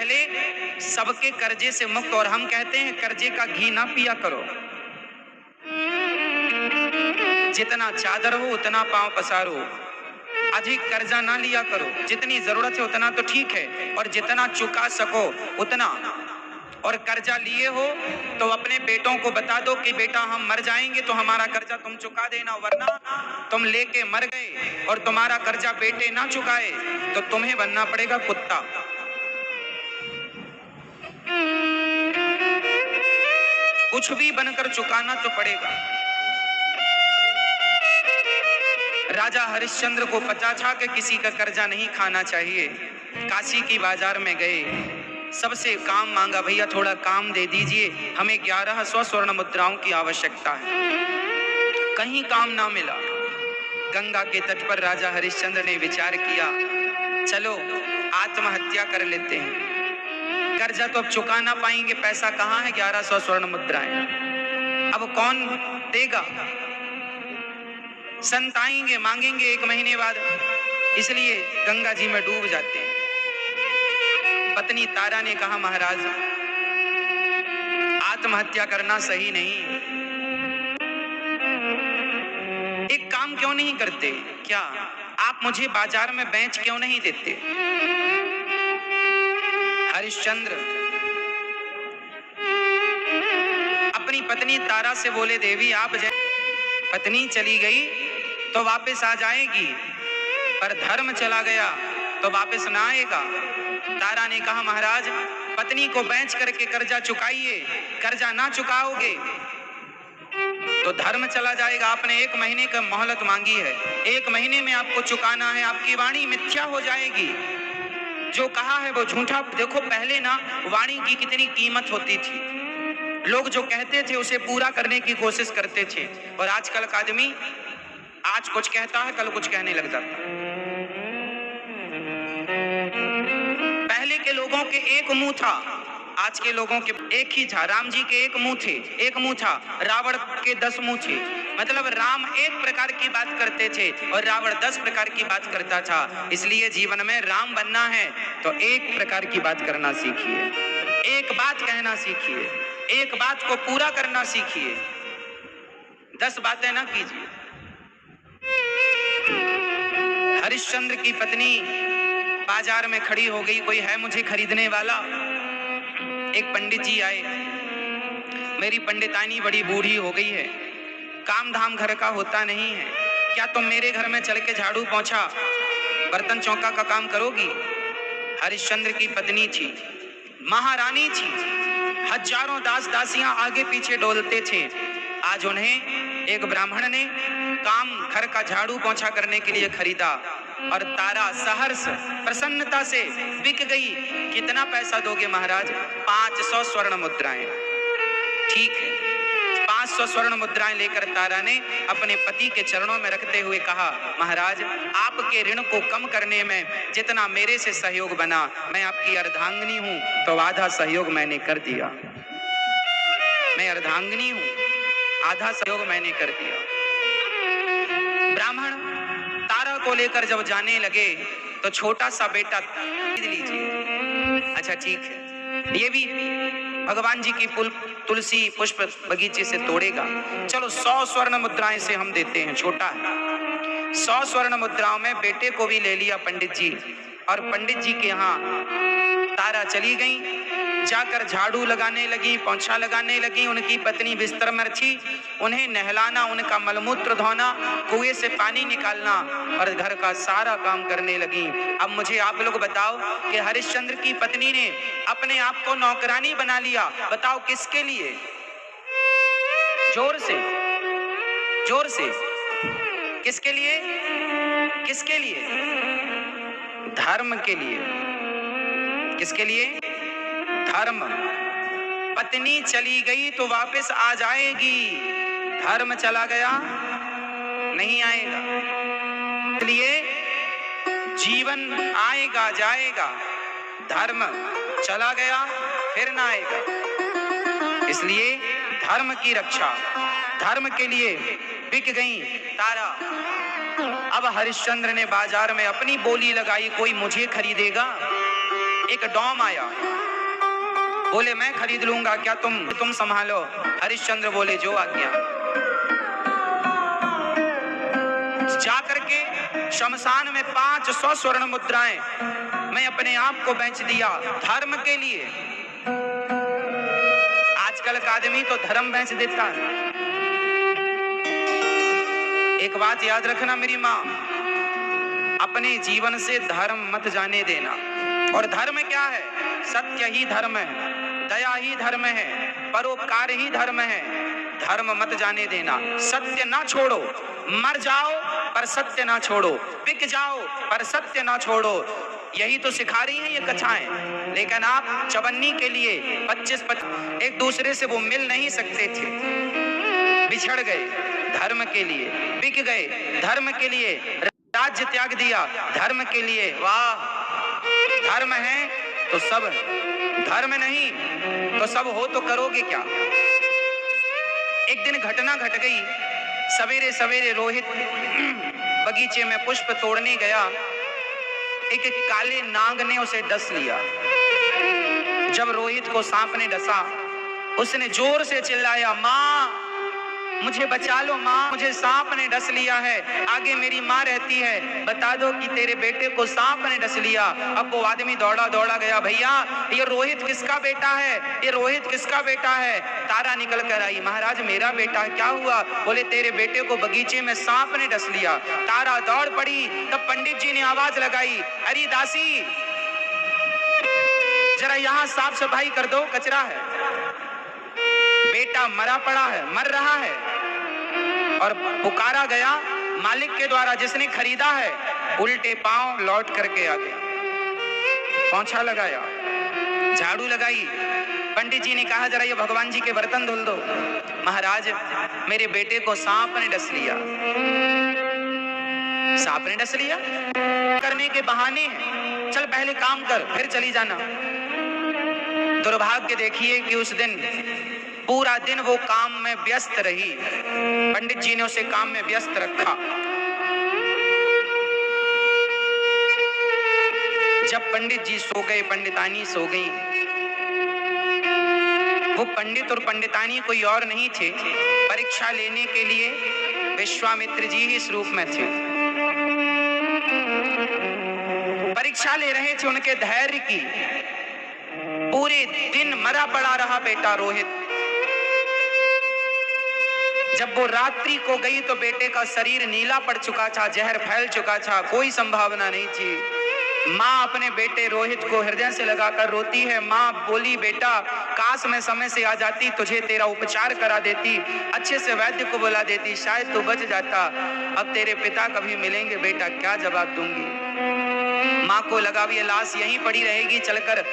पहले सबके कर्जे से मुक्त। और हम कहते हैं कर्जे का घी ना पिया करो, जितना चादर हो उतना पांव पसारो, अधिक कर्जा ना लिया करो, जितनी जरूरत है उतना तो ठीक है, और जितना चुका सको उतना। और कर्जा लिए हो तो अपने बेटों को बता दो कि बेटा हम मर जाएंगे तो हमारा कर्जा तुम चुका देना, वरना तुम लेके मर गए और तुम्हारा कर्जा बेटे ना चुकाए तो तुम्हें बनना पड़ेगा कुत्ता। कुछ भी बनकर चुकाना तो पड़ेगा। राजा हरिश्चंद्र को पता था कि किसी का कर्जा नहीं खाना चाहिए। काशी की बाजार में गए, सबसे काम मांगा, भैया थोड़ा काम दे दीजिए, हमें 1100 स्वर्ण मुद्राओं की आवश्यकता है। कहीं काम ना मिला। गंगा के तट पर राजा हरिश्चंद्र ने विचार किया, चलो आत्महत्या कर लेते हैं, कर्जा तो अब चुका ना पाएंगे, पैसा कहाँ है, 1100 स्वर्ण मुद्राएं, अब कौन देगा। संत आएंगे मांगेंगे 1 महीने बाद, इसलिए गंगा जी में डूब जाते हैं। पत्नी तारा ने कहा, महाराज आत्महत्या करना सही नहीं, एक काम क्यों नहीं करते, क्या आप मुझे बाजार में बेच क्यों नहीं देते। हरिश्चंद्र अपनी पत्नी तारा से बोले, देवी आप पत्नी चली गई तो वापस आ जाएगी, पर धर्म चला गया तो वापस ना आएगा। तारा ने कहा, महाराज पत्नी को बेच करके कर्जा चुकाइए, कर्जा ना चुकाओगे तो धर्म चला जाएगा। आपने 1 महीने का मोहलत मांगी है, 1 महीने में आपको चुकाना है, आपकी वाणी मिथ्या हो जाएगी, जो कहा है वो झूठा। देखो पहले ना वाणी की कितनी कीमत होती थी, लोग जो कहते थे उसे पूरा करने की कोशिश करते थे, और आजकल का आदमी आज कुछ कहता है कल कुछ कहने लग जाता है। पहले के लोगों के एक मुंह था, आज के लोगों के एक ही था। राम जी के एक मुंह था, रावण के 10 मुंह थे। मतलब राम एक प्रकार की बात करते थे और रावण 10 प्रकार की बात करता था। इसलिए जीवन में राम बनना है तो एक प्रकार की बात करना सीखिए, एक बात कहना सीखिए, एक बात को पूरा करना सीखिए, 10 बातें ना कीजिए। हरिश्चंद्र की पत्नी बाजार में खड़ी हो गई, कोई है मुझे खरीदने वाला। एक पंडित जी आए, मेरी पंडितानी बड़ी बूढ़ी हो गई है, काम धाम घर का होता नहीं है, क्या तुम मेरे घर में चल के झाड़ू पोंछा बर्तन चौका का काम करोगी। हरिश्चंद्र की पत्नी थी, महारानी थी, हजारों दास दासियां आगे पीछे डोलते थे। आज उन्हें एक ब्राह्मण ने काम घर का झाड़ू पोंछा करने के लिए खरीदा और तारा सहर्ष प्रसन्नता से बिक गई। कितना पैसा दोगे महाराज, 500 स्वर्ण मुद्राएं। ठीक है, 500 स्वर्ण मुद्राएं लेकर तारा ने अपने पति के चरणों में रखते हुए कहा, महाराज आपके ऋण को कम करने में जितना मेरे से सहयोग बना, मैं आपकी अर्धांगिनी हूं तो आधा सहयोग मैंने कर दिया। मैं अर्धांगिनी हूं, आधा सहयोग मैंने कर दिया। ब्राह्मण तारा को लेकर जब जाने लगे तो छोटा सा बेटा खरीद लीजिए। अच्छा ठीक है, ये भी भगवान जी की तुलसी पुष्प बगीचे से तोड़ेगा, चलो 100 स्वर्ण मुद्राएं से हम देते हैं, छोटा है। 100 स्वर्ण मुद्राओं में बेटे को भी ले लिया पंडित जी, और पंडित जी के यहाँ तारा चली गई, जाकर झाड़ू लगाने लगी, पोंछा लगाने लगी। उनकी पत्नी बिस्तर में थी, उन्हें नहलाना, उनका मलमूत्र धोना, कुएं से पानी निकालना और घर का सारा काम करने लगी। अब मुझे आप लोग बताओ कि हरिश्चंद्र की पत्नी ने अपने आप को नौकरानी बना लिया, बताओ किसके लिए। जोर से, जोर से, किसके लिए, किसके लिए, धर्म के लिए। किसके लिए, धर्म। पत्नी चली गई तो वापस आ जाएगी, धर्म चला गया नहीं आएगा। इसलिए जीवन आएगा जाएगा, धर्म चला गया फिर ना आएगा। इसलिए धर्म की रक्षा, धर्म के लिए बिक गई तारा। अब हरिश्चंद्र ने बाजार में अपनी बोली लगाई, कोई मुझे खरीदेगा। एक डॉम आया, बोले मैं खरीद लूंगा, क्या तुम संभालो। हरिश्चंद्र बोले जो आज्ञा। जाकर के शमशान में 500 स्वर्ण मुद्राएं मैं अपने आप को बेच दिया धर्म के लिए। आजकल का आदमी तो धर्म बेच देता है। एक बात याद रखना मेरी माँ, अपने जीवन से धर्म मत जाने देना। और धर्म क्या है? सत्य ही धर्म है, दया ही धर्म है, परोपकार ही धर्म है। धर्म मत जाने देना। सत्य ना छोड़ो, मर जाओ पर सत्य ना छोड़ो, बिक जाओ पर सत्य ना छोड़ो। यही तो सिखा रही हैं ये कथाएं। लेकिन आप चवन्नी के लिए 25 एक दूसरे से वो मिल नहीं सकते थे, बिछड़ गए धर्म के लिए, बिक गए धर्म के लिए, राज्य त्याग दिया धर्म के लिए। वाह, धर्म है तो सब, धर्म नहीं तो सब हो तो करोगे क्या? एक दिन घटना घट गई। सवेरे सवेरे रोहित बगीचे में पुष्प तोड़ने गया। एक काले नाग ने उसे डस लिया। जब रोहित को सांप ने डसा, उसने जोर से चिल्लाया, माँ मुझे बचा लो, माँ मुझे सांप ने डस लिया है, आगे मेरी माँ रहती है, बता दो कि तेरे बेटे को सांप ने डस लिया। अब वो आदमी दौड़ा दौड़ा गया, भैया ये रोहित किसका बेटा है, ये रोहित किसका बेटा है? तारा निकल कर आई, महाराज मेरा बेटा है। क्या हुआ? बोले तेरे बेटे को बगीचे में सांप ने डस लिया। तारा दौड़ पड़ी। तब पंडित जी ने आवाज लगाई, अरे दासी जरा यहाँ साफ सफाई कर दो, कचरा है, बेटा मरा पड़ा है, मर रहा है। और पुकारा गया मालिक के द्वारा, जिसने खरीदा है। उल्टे पांव लौट करके आ गया, पोंछा लगाया, झाड़ू लगाई। पंडित जी ने कहा जरा ये भगवान जी के बर्तन धुल दो। महाराज मेरे बेटे को सांप ने डस लिया। सांप ने डस लिया करने के बहाने हैं, चल पहले काम कर फिर चली जाना। दुर्भाग्य देखिए कि उस दिन पूरा दिन वो काम में व्यस्त रही। पंडित जी ने उसे काम में व्यस्त रखा। जब पंडित जी सो गए, पंडितानी सो गई। वो पंडित और पंडितानी कोई और नहीं थे, परीक्षा लेने के लिए विश्वामित्र जी ही इस रूप में थे। परीक्षा ले रहे थे उनके धैर्य की। पूरे दिन मरा पड़ा रहा बेटा रोहित। जब वो रात्रि को गई तो बेटे का शरीर नीला पड़ चुका था, जहर फैल चुका था, कोई संभावना नहीं थी। माँ अपने बेटे रोहित को हृदय से लगाकर रोती है। माँ बोली, बेटा काश मैं समय से आ जाती, तुझे तेरा उपचार करा देती, अच्छे से वैद्य को बुला देती, शायद तू बच जाता। अब तेरे पिता कभी मिलेंगे बेटा, क्या जवाब दूंगी? माँ को लगा ये लाश यहीं पड़ी रहेगी, चलकर